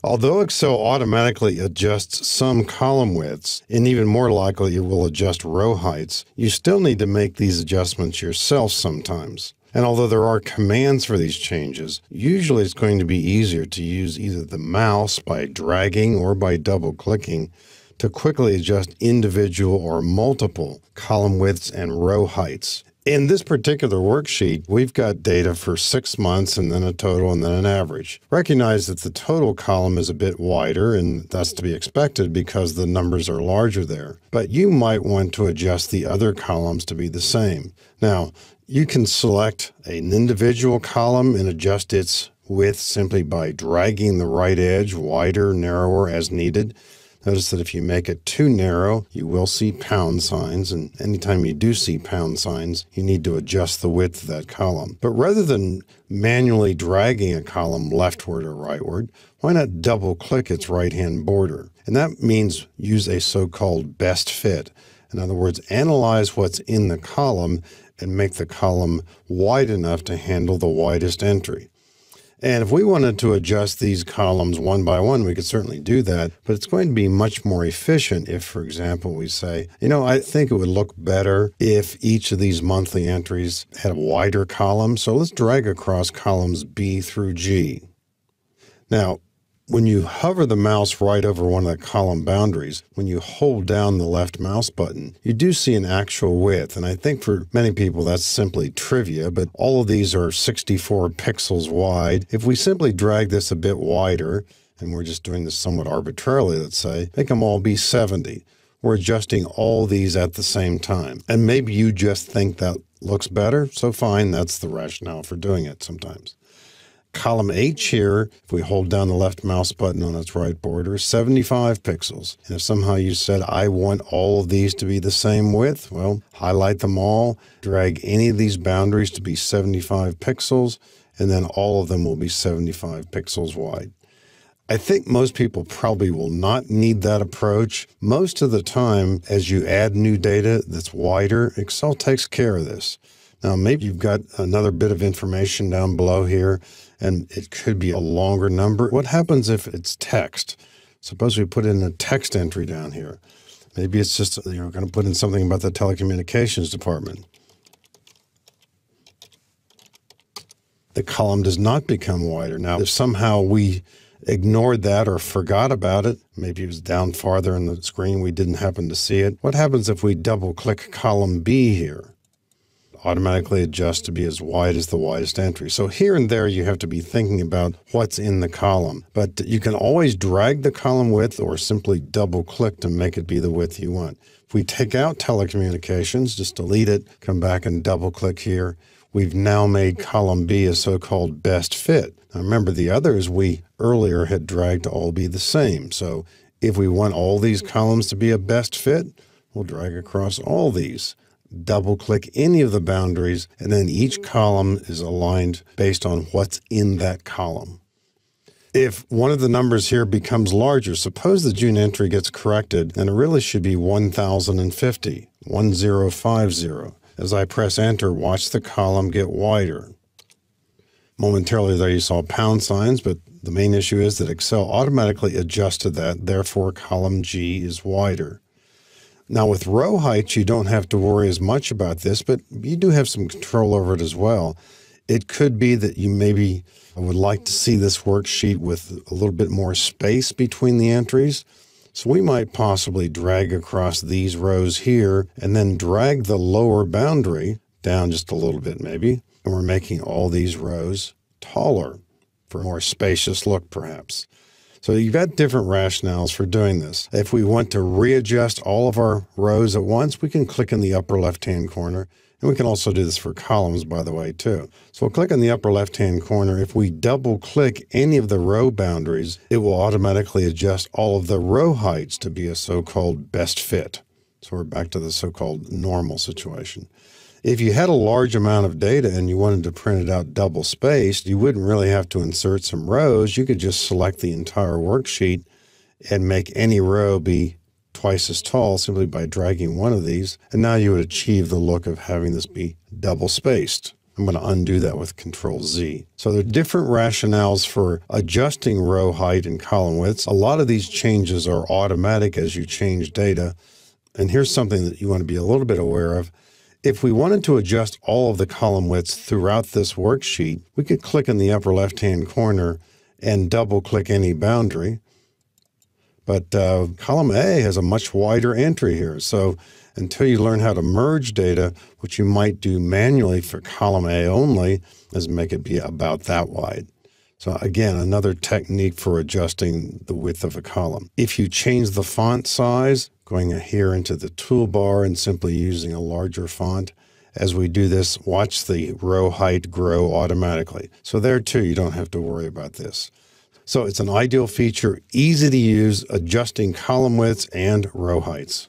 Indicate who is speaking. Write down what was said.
Speaker 1: Although Excel automatically adjusts some column widths, and even more likely it will adjust row heights, you still need to make these adjustments yourself sometimes. And although there are commands for these changes, usually it's going to be easier to use either the mouse by dragging or by double-clicking to quickly adjust individual or multiple column widths and row heights. In this particular worksheet, we've got data for 6 months and then a total and then an average. Recognize that the total column is a bit wider, and that's to be expected because the numbers are larger there. But you might want to adjust the other columns to be the same. Now, you can select an individual column and adjust its width simply by dragging the right edge wider, narrower as needed. Notice that if you make it too narrow, you will see pound signs, and anytime you do see pound signs, you need to adjust the width of that column. But rather than manually dragging a column leftward or rightward, why not double-click its right-hand border? And that means use a so-called best fit. In other words, analyze what's in the column and make the column wide enough to handle the widest entry. And if we wanted to adjust these columns one by one, we could certainly do that, but it's going to be much more efficient if, for example, we say, I think it would look better if each of these monthly entries had a wider column. So let's drag across columns B through G. Now, when you hover the mouse right over one of the column boundaries, when you hold down the left mouse button, you do see an actual width. And I think for many people that's simply trivia, but all of these are 64 pixels wide. If we simply drag this a bit wider, and we're just doing this somewhat arbitrarily, let's say, make them all be 70. We're adjusting all these at the same time. And maybe you just think that looks better, so fine, that's the rationale for doing it sometimes. Column H here, if we hold down the left mouse button on its right border, 75 pixels. And if somehow you said, I want all of these to be the same width, well, highlight them all, drag any of these boundaries to be 75 pixels, and then all of them will be 75 pixels wide. I think most people probably will not need that approach. Most of the time, as you add new data that's wider, Excel takes care of this. Now, maybe you've got another bit of information down below here, and it could be a longer number. What happens if it's text? Suppose we put in a text entry down here. Maybe it's just, you're going to put in something about the telecommunications department. The column does not become wider. Now, if somehow we ignored that or forgot about it, maybe it was down farther in the screen, we didn't happen to see it. What happens if we double-click column B here? Automatically adjust to be as wide as the widest entry. So here and there, you have to be thinking about what's in the column. But you can always drag the column width or simply double-click to make it be the width you want. If we take out telecommunications, just delete it, come back and double-click here, we've now made column B a so-called best fit. Now remember, the others we earlier had dragged to all be the same. So if we want all these columns to be a best fit, we'll drag across all these. Double-click any of the boundaries, and then each column is aligned based on what's in that column. If one of the numbers here becomes larger, suppose the June entry gets corrected, and it really should be 1050, 1050. As I press Enter, watch the column get wider. Momentarily there you saw pound signs, but the main issue is that Excel automatically adjusted that, therefore column G is wider. Now with row heights, you don't have to worry as much about this, but you do have some control over it as well. It could be that you maybe would like to see this worksheet with a little bit more space between the entries. So we might possibly drag across these rows here and then drag the lower boundary down just a little bit maybe. And we're making all these rows taller for a more spacious look perhaps. So you've got different rationales for doing this. If we want to readjust all of our rows at once, we can click in the upper left-hand corner. And we can also do this for columns, by the way, too. So we'll click in the upper left-hand corner. If we double-click any of the row boundaries, it will automatically adjust all of the row heights to be a so-called best fit. So we're back to the so-called normal situation. If you had a large amount of data and you wanted to print it out double-spaced, you wouldn't really have to insert some rows. You could just select the entire worksheet and make any row be twice as tall simply by dragging one of these. And now you would achieve the look of having this be double-spaced. I'm going to undo that with Control Z. So there are different rationales for adjusting row height and column widths. A lot of these changes are automatic as you change data. And here's something that you want to be a little bit aware of. If we wanted to adjust all of the column widths throughout this worksheet, we could click in the upper left-hand corner and double-click any boundary. But column A has a much wider entry here. So until you learn how to merge data, which you might do manually for column A only, is make it be about that wide. So again, another technique for adjusting the width of a column. If you change the font size, going here into the toolbar and simply using a larger font, as we do this, watch the row height grow automatically. So there too, you don't have to worry about this. So it's an ideal feature, easy to use, adjusting column widths and row heights.